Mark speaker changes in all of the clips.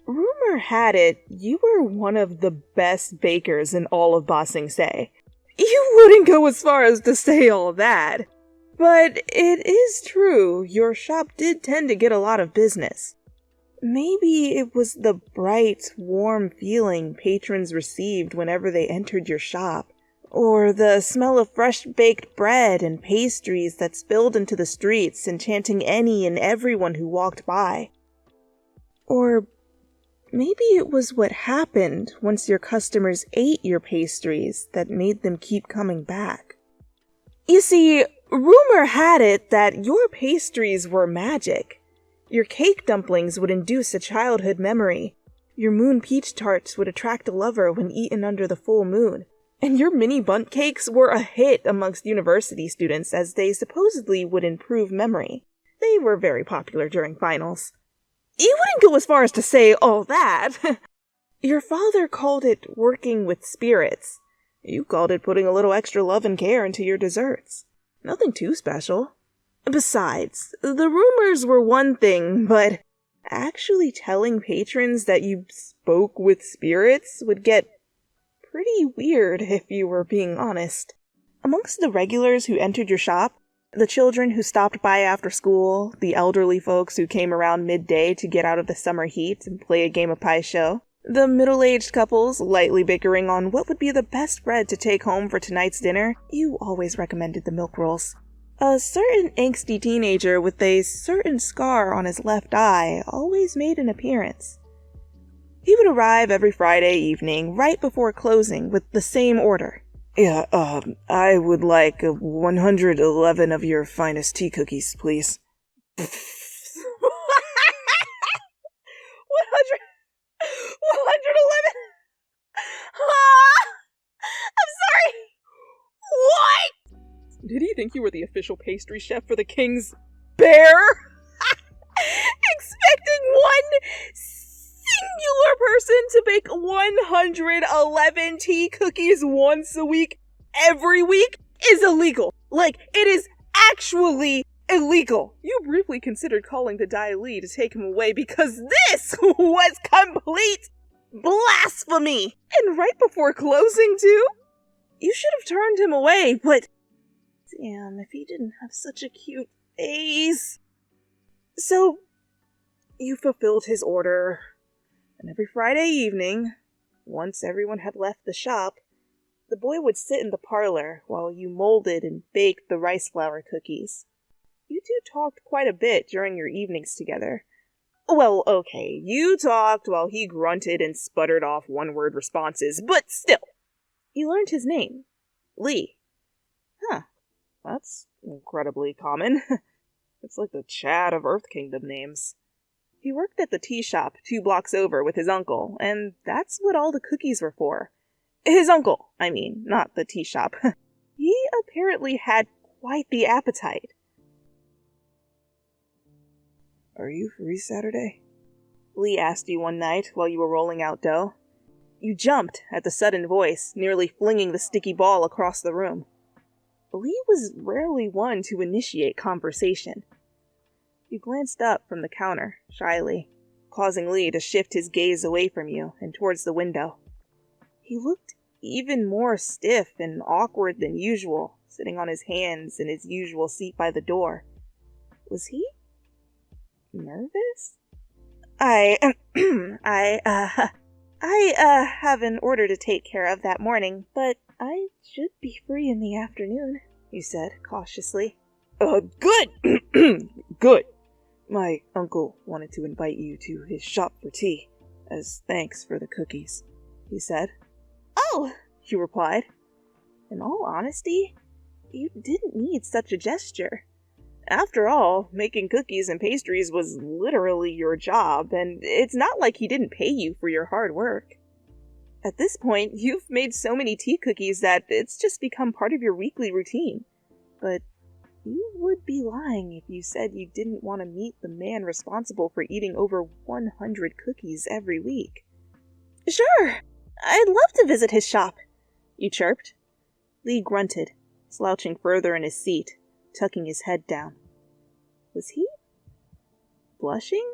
Speaker 1: Rumor had it you were one of the best bakers in all of Ba Sing Se. You wouldn't go as far as to say all that. But it is true, your shop did tend to get a lot of business. Maybe it was the bright, warm feeling patrons received whenever they entered your shop, or the smell of fresh-baked bread and pastries that spilled into the streets, enchanting any and everyone who walked by. Or maybe it was what happened once your customers ate your pastries that made them keep coming back. You see, rumor had it that your pastries were magic. Your cake dumplings would induce a childhood memory. Your moon peach tarts would attract a lover when eaten under the full moon. And your mini bundt cakes were a hit amongst university students as they supposedly would improve memory. They were very popular during finals. You wouldn't go as far as to say all that. Your father called it working with spirits. You called it putting a little extra love and care into your desserts. Nothing too special. Besides, the rumors were one thing, but actually telling patrons that you spoke with spirits would get pretty weird if you were being honest. Amongst the regulars who entered your shop, the children who stopped by after school, the elderly folks who came around midday to get out of the summer heat and play a game of pie show, the middle-aged couples lightly bickering on what would be the best bread to take home for tonight's dinner, you always recommended the milk rolls. A certain angsty teenager with a certain scar on his left eye always made an appearance. He would arrive every Friday evening right before closing with the same order. Yeah, I would like 111 of your finest tea cookies, please. 100... 111? I'm sorry! What? Did he think you were the official pastry chef for the king's bear? Expecting one singular person to bake 111 tea cookies once a week, every week, is illegal. Like, it is actually illegal. You briefly considered calling the Dai Li to take him away because this was complete blasphemy. And right before closing, too? You should have turned him away, but damn, if he didn't have such a cute face. So, you fulfilled his order. And every Friday evening, once everyone had left the shop, the boy would sit in the parlor while you molded and baked the rice flour cookies. You two talked quite a bit during your evenings together. Well, okay, you talked while he grunted and sputtered off one-word responses, but still. You learned his name. Lee. Huh. That's incredibly common. It's like the Chad of Earth Kingdom names. He worked at the tea shop 2 blocks over with his uncle, and that's what all the cookies were for. His uncle, I mean, not the tea shop. He apparently had quite the appetite. Are you free Saturday? Lee asked you one night while you were rolling out dough. You jumped at the sudden voice, nearly flinging the sticky ball across the room. Lee was rarely one to initiate conversation. You glanced up from the counter, shyly, causing Lee to shift his gaze away from you and towards the window. He looked even more stiff and awkward than usual, sitting on his hands in his usual seat by the door. Was he nervous? I have an order to take care of that morning, but I should be free in the afternoon, you said, cautiously. Good! Good! My uncle wanted to invite you to his shop for tea, as thanks for the cookies, he said. Oh, you replied. In all honesty, you didn't need such a gesture. After all, making cookies and pastries was literally your job, and it's not like he didn't pay you for your hard work. At this point, you've made so many tea cookies that it's just become part of your weekly routine. But you would be lying if you said you didn't want to meet the man responsible for eating over 100 cookies every week. Sure, I'd love to visit his shop, you chirped. Lee grunted, slouching further in his seat, tucking his head down. Was he blushing?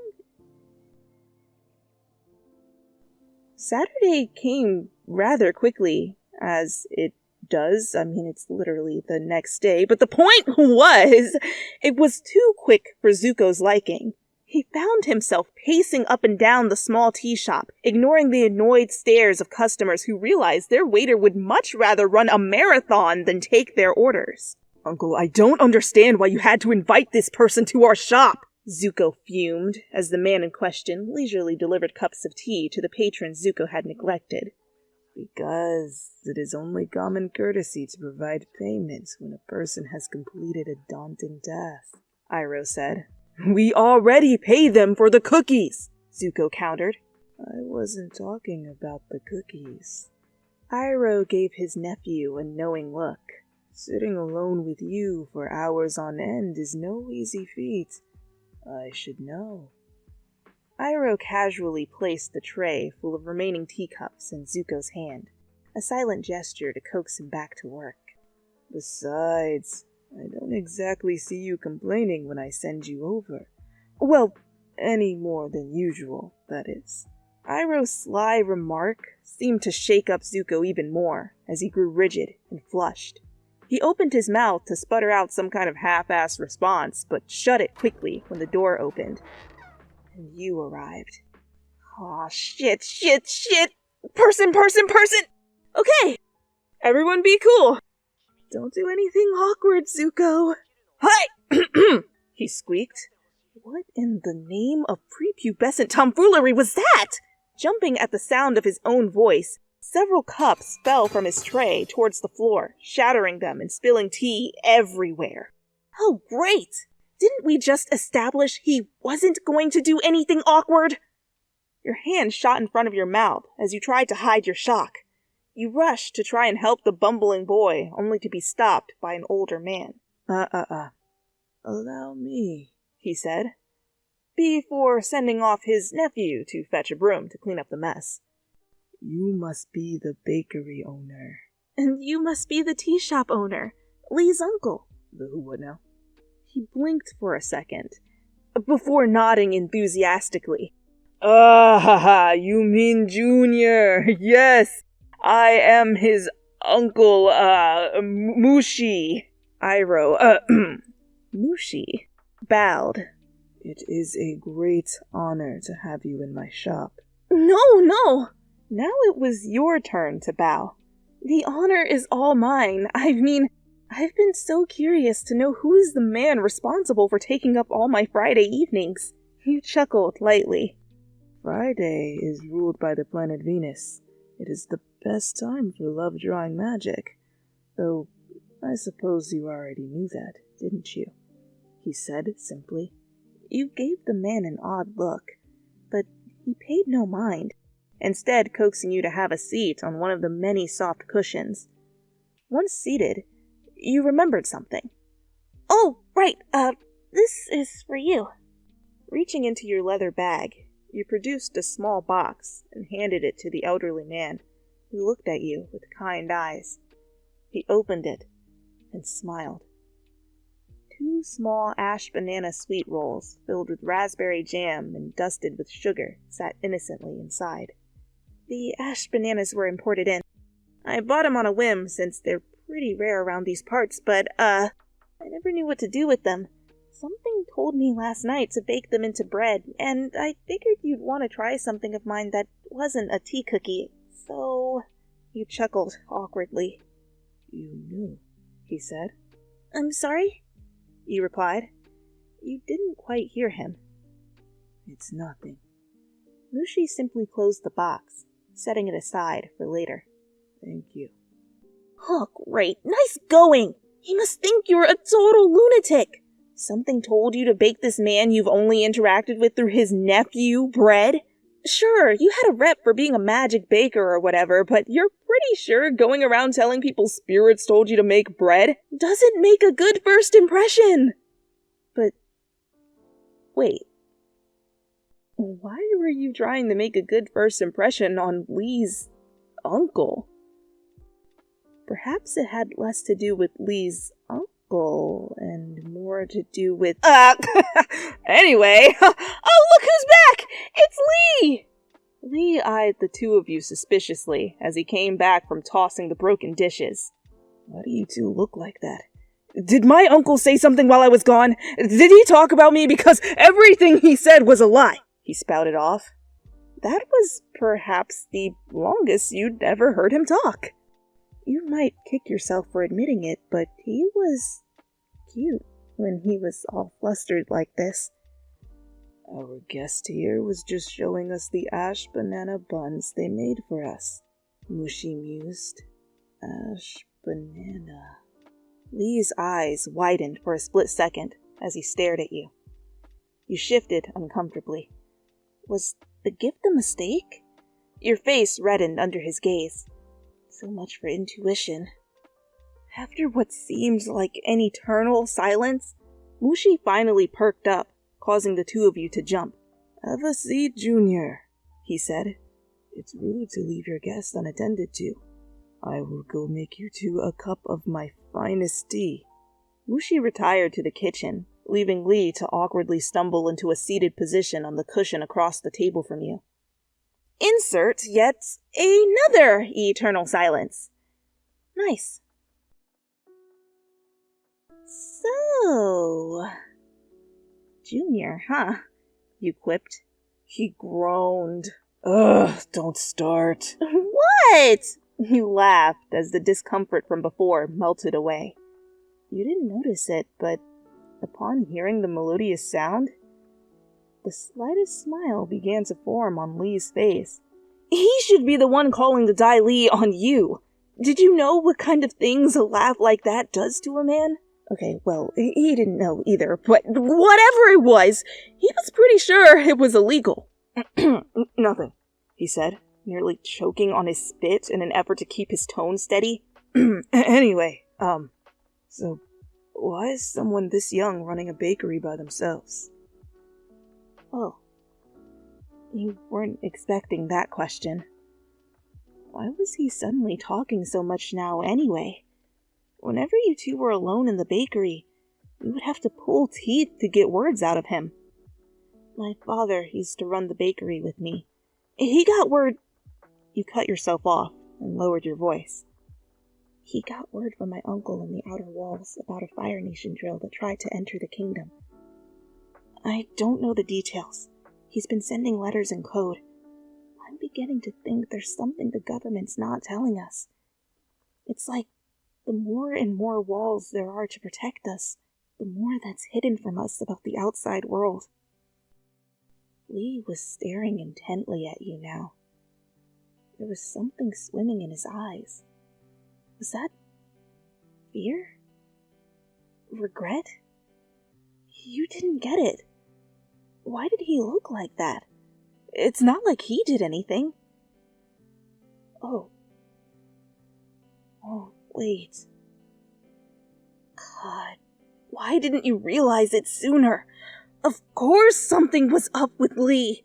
Speaker 1: Saturday came rather quickly, as it does. I mean, it's literally the next day, but the point was, it was too quick for Zuko's liking. He found himself pacing up and down the small tea shop, ignoring the annoyed stares of customers who realized their waiter would much rather run a marathon than take their orders. "Uncle, I don't understand why you had to invite this person to our shop," Zuko fumed, as the man in question leisurely delivered cups of tea to the patrons Zuko had neglected. "Because it is only common courtesy to provide payment when a person has completed a daunting task," Iroh said. "We already pay them for the cookies," Zuko countered. "I wasn't talking about the cookies." Iroh gave his nephew a knowing look. "Sitting alone with you for hours on end is no easy feat. I should know." Iroh casually placed the tray full of remaining teacups in Zuko's hand, a silent gesture to coax him back to work. "Besides, I don't exactly see you complaining when I send you over. Well, any more than usual, that is." Iroh's sly remark seemed to shake up Zuko even more, as he grew rigid and flushed. He opened his mouth to sputter out some kind of half-assed response, but shut it quickly when the door opened. And you arrived. Aw, shit! Person! Okay! Everyone be cool! Don't do anything awkward, Zuko. Hi! He squeaked. What in the name of prepubescent tomfoolery was that? Jumping at the sound of his own voice, several cups fell from his tray towards the floor, shattering them and spilling tea everywhere. Oh, great! Didn't we just establish he wasn't going to do anything awkward? Your hand shot in front of your mouth as you tried to hide your shock. You rushed to try and help the bumbling boy, only to be stopped by an older man. Allow me, he said, before sending off his nephew to fetch a broom to clean up the mess. You must be the bakery owner. And you must be the tea shop owner, Lee's uncle. The who what now? He blinked for a second, before nodding enthusiastically. You mean Junior. Yes, I am his uncle, Mushi. Iroh, Mushi, bowed. It is a great honor to have you in my shop. No. Now it was your turn to bow. The honor is all mine. I mean, I've been so curious to know who is the man responsible for taking up all my Friday evenings. You chuckled lightly. Friday is ruled by the planet Venus. It is the best time for love-drawing magic. Though, I suppose you already knew that, didn't you? He said simply. You gave the man an odd look, but he paid no mind, instead coaxing you to have a seat on one of the many soft cushions. Once seated, you remembered something. Oh, right, this is for you. Reaching into your leather bag, you produced a small box and handed it to the elderly man, who looked at you with kind eyes. He opened it and smiled. 2 small ash banana sweet rolls filled with raspberry jam and dusted with sugar sat innocently inside. The ash bananas were imported in. I bought them on a whim since they're pretty rare around these parts, but, I never knew what to do with them. Something told me last night to bake them into bread, and I figured you'd want to try something of mine that wasn't a tea cookie, so... You chuckled awkwardly. You knew, he said. I'm sorry? You replied. You didn't quite hear him. It's nothing. Mushi simply closed the box, setting it aside for later. Thank you. Oh, great. Nice going! He must think you're a total lunatic! Something told you to bake this man you've only interacted with through his nephew bread? Sure, you had a rep for being a magic baker or whatever, but you're pretty sure going around telling people spirits told you to make bread doesn't make a good first impression! But... wait. Why were you trying to make a good first impression on Lee's uncle? Perhaps it had less to do with Lee's uncle and more to do with... Anyway, oh, look who's back! It's Lee! Lee eyed the two of you suspiciously as he came back from tossing the broken dishes. Why do you two look like that? Did my uncle say something while I was gone? Did he talk about me? Because everything he said was a lie, he spouted off. That was perhaps the longest you'd ever heard him talk. You might kick yourself for admitting it, but he was cute when he was all flustered like this. Our guest here was just showing us the ash banana buns they made for us, Mushi mused. Ash banana. Lee's eyes widened for a split second as he stared at you. You shifted uncomfortably. Was the gift a mistake? Your face reddened under his gaze. So much for intuition. After what seemed like an eternal silence, Mushi finally perked up, causing the two of you to jump. Have a seat, Junior, he said. It's rude to leave your guest unattended to. I will go make you two a cup of my finest tea. Mushi retired to the kitchen, leaving Lee to awkwardly stumble into a seated position on the cushion across the table from you. Insert yet another eternal silence. Nice. So... Junior, huh? You quipped. He groaned. Ugh, don't start. What? You laughed as the discomfort from before melted away. You didn't notice it, but upon hearing the melodious sound, the slightest smile began to form on Lee's face. He should be the one calling the Dai Li on you. Did you know what kind of things a laugh like that does to a man? Okay, well, he didn't know either, but whatever it was, he was pretty sure it was illegal. Nothing, he said, nearly choking on his spit in an effort to keep his tone steady. Anyway, so why is someone this young running a bakery by themselves? Oh, you weren't expecting that question. Why was he suddenly talking so much now anyway? Whenever you two were alone in the bakery, you would have to pull teeth to get words out of him. My father used to run the bakery with me. He got word... You cut yourself off and lowered your voice. He got word from my uncle in the outer walls about a Fire Nation drill that tried to enter the kingdom. I don't know the details. He's been sending letters in code. I'm beginning to think there's something the government's not telling us. It's like the more and more walls there are to protect us, the more that's hidden from us about the outside world. Lee was staring intently at you now. There was something swimming in his eyes. Was that fear? Regret? You didn't get it. Why did he look like that? It's not like he did anything. Oh, wait. God, why didn't you realize it sooner? Of course something was up with Lee.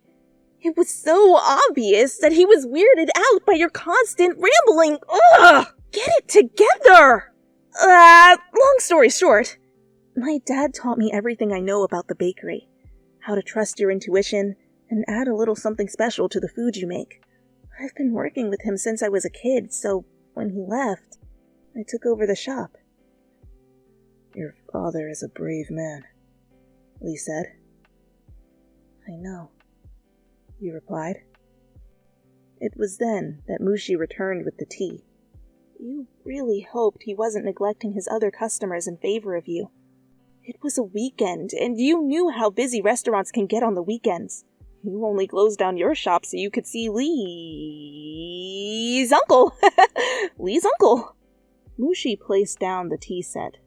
Speaker 1: It was so obvious that he was weirded out by your constant rambling. Ugh! Get it together! Long story short, my dad taught me everything I know about the bakery. How to trust your intuition and add a little something special to the food you make. I've been working with him since I was a kid, so when he left, I took over the shop. Your father is a brave man, Lee said. I know, you replied. It was then that Mushi returned with the tea. You really hoped he wasn't neglecting his other customers in favor of you. It was a weekend, and you knew how busy restaurants can get on the weekends. You only closed down your shop so you could see Lee's uncle. Lee's uncle. Mushi placed down the tea set,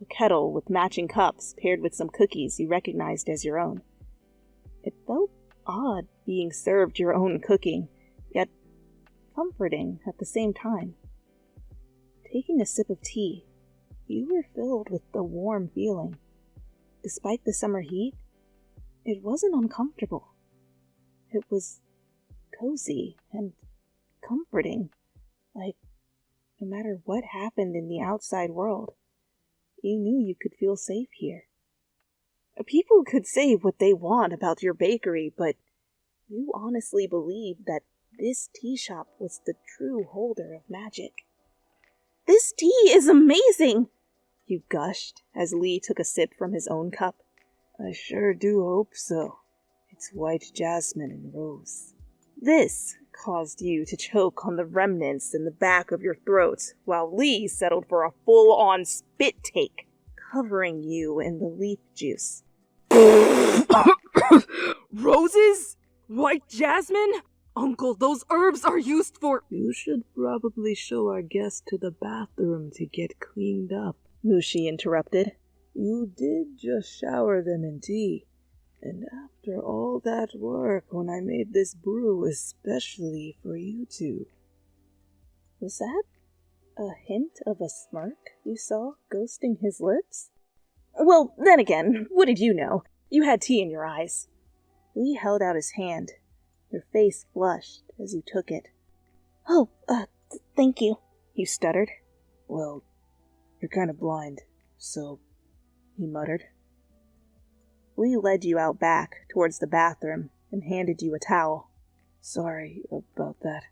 Speaker 1: a kettle with matching cups paired with some cookies you recognized as your own. It felt odd being served your own cooking, yet comforting at the same time. Taking a sip of tea, you were filled with a warm feeling. Despite the summer heat, it wasn't uncomfortable. It was cozy and comforting, like no matter what happened in the outside world, you knew you could feel safe here. People could say what they want about your bakery, but you honestly believed that this tea shop was the true holder of magic. "This tea is amazing!" you gushed as Lee took a sip from his own cup.
Speaker 2: "I sure do hope so. It's white jasmine and rose."
Speaker 1: This caused you to choke on the remnants in the back of your throat, while Lee settled for a full-on spit take, covering you in the leaf juice.
Speaker 3: Roses? White jasmine? Uncle, those herbs are used for—
Speaker 2: "You should probably show our guest to the bathroom to get cleaned up,"
Speaker 1: Mushi interrupted.
Speaker 2: "You did just shower them in tea. And after all that work when I made this brew especially for you two."
Speaker 1: Was that a hint of a smirk you saw ghosting his lips? Well, then again, what did you know? You had tea in your eyes. Lee held out his hand. Your face flushed as you took it. "Oh, thank you," you stuttered.
Speaker 2: "Well, you're kind of blind, so," he muttered.
Speaker 1: Lee led you out back towards the bathroom and handed you a towel.
Speaker 2: "Sorry about that,"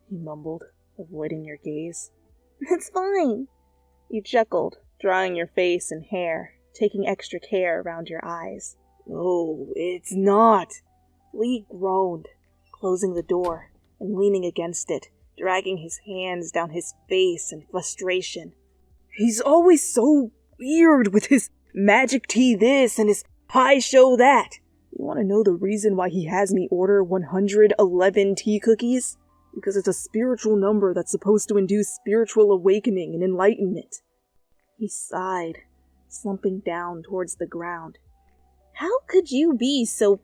Speaker 2: he mumbled, avoiding your gaze.
Speaker 1: "It's fine." You chuckled, drying your face and hair, taking extra care around your eyes.
Speaker 2: "No, it's not."
Speaker 1: Lee groaned, closing the door and leaning against it, dragging his hands down his face in frustration.
Speaker 2: "He's always so weird with his magic tea this and his pie show that. You want to know the reason why he has me order 111 tea cookies? Because it's a spiritual number that's supposed to induce spiritual awakening and enlightenment."
Speaker 1: He sighed, slumping down towards the ground. How could you be so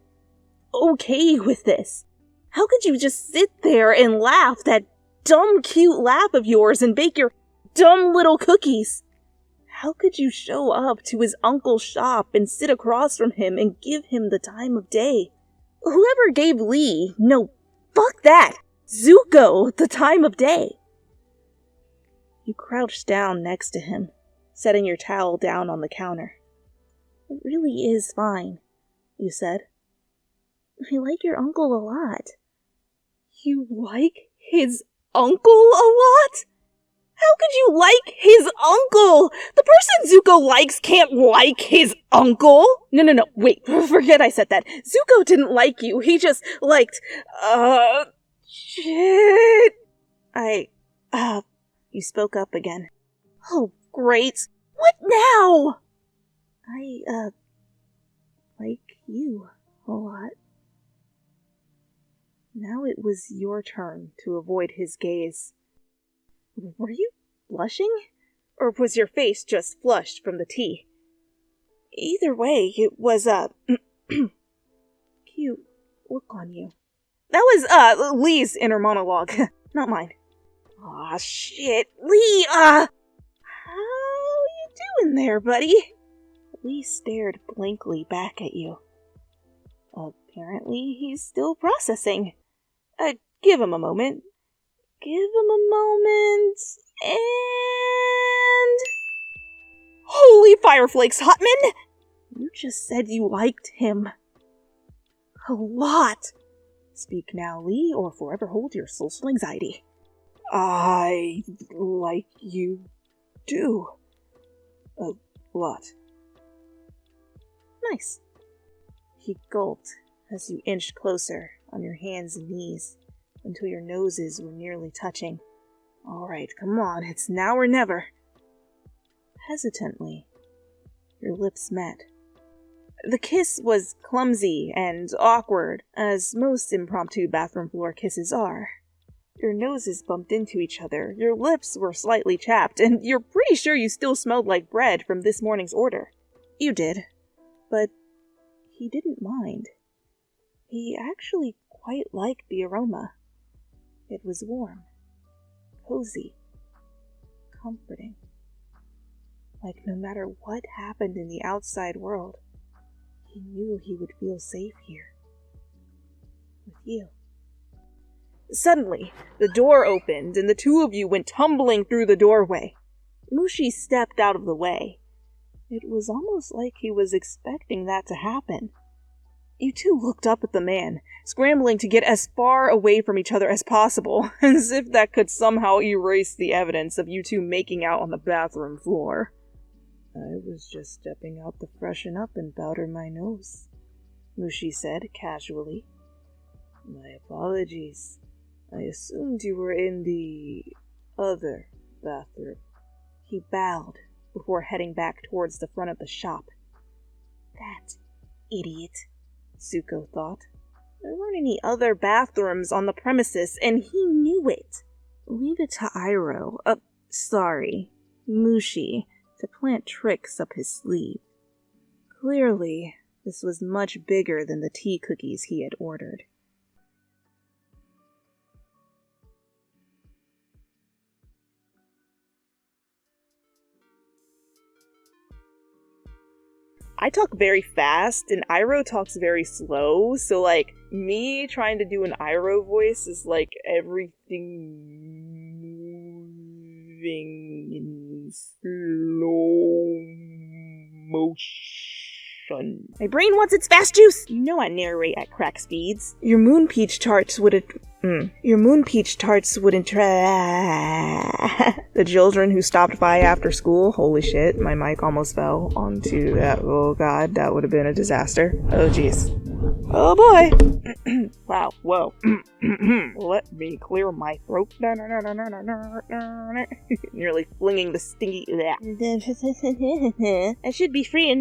Speaker 1: okay with this? How could you just sit there and laugh that dumb cute laugh of yours and bake your dumb little cookies? How could you show up to his uncle's shop and sit across from him and give him the time of day? Whoever gave Lee, no, fuck that, Zuko, the time of day? You crouched down next to him, setting your towel down on the counter. "It really is fine," you said. "I like your uncle a lot." You like his uncle a lot? How could you like his uncle? The person Zuko likes can't like his uncle. No, wait, forget I said that. Zuko didn't like you, he just liked, shit. You spoke up again. "Oh, great. What now?" "I, like you a lot." Now it was your turn to avoid his gaze. Were you blushing? Or was your face just flushed from the tea? Either way, it was a cute look on you. That was, Lee's inner monologue, not mine. Aw, shit. Lee, how you doing there, buddy? Lee stared blankly back at you. Apparently, he's still processing. Give him a moment. Give him a moment, and... Holy fireflakes, Hotman! You just said you liked him. A lot. Speak now, Lee, or forever hold your social anxiety.
Speaker 2: "I like you too. A lot."
Speaker 1: Nice. He gulped as you inched closer on your hands and knees until your noses were nearly touching. All right, come on, it's now or never. Hesitantly, your lips met. The kiss was clumsy and awkward, as most impromptu bathroom floor kisses are. Your noses bumped into each other, your lips were slightly chapped, and you're pretty sure you still smelled like bread from this morning's order. You did, but he didn't mind. He actually quite liked the aroma. It was warm, cozy, comforting. Like no matter what happened in the outside world, he knew he would feel safe here. With you. Suddenly, the door opened and the two of you went tumbling through the doorway. Mushi stepped out of the way. It was almost like he was expecting that to happen.
Speaker 2: You two looked up at the man, scrambling to get as far away from each other as possible, as if that could somehow erase the evidence of you two making out on the bathroom floor. I was just stepping out to freshen up and powder my nose, Mushi said casually. My apologies. I assumed you were in the other bathroom. He bowed before heading back towards the front of the shop. That idiot, Zuko thought. There weren't any other bathrooms on the premises, and he knew it. Leave it to Mushi, to plant tricks up his sleeve. Clearly, this was much bigger than the tea cookies he had ordered. I talk very fast, and Iroh talks very slow, so, like, me trying to do an Iroh voice is like everything moving in slow motion. My brain wants its fast juice! You know I narrate at crack speeds. Your moon peach tarts wouldn't try. The children who stopped by after school. Holy shit, my mic almost fell onto that. Oh god, that would have been a disaster. Oh jeez. Oh boy. Wow, whoa. Let me clear my throat. Nearly flinging the stinky. I should be free.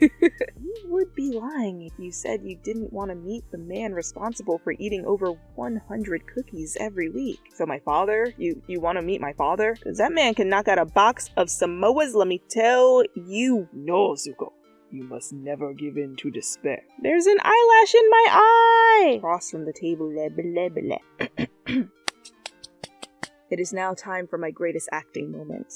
Speaker 2: You would be lying if you said you didn't want to meet the man responsible for eating over 100 cookies every week. So my father? You want to meet my father? Because that man can knock out a box of Samoas, let me tell you.
Speaker 4: No, Zuko. You must never give in to despair.
Speaker 2: There's an eyelash in my eye! Across from the table. It is now time for my greatest acting moment.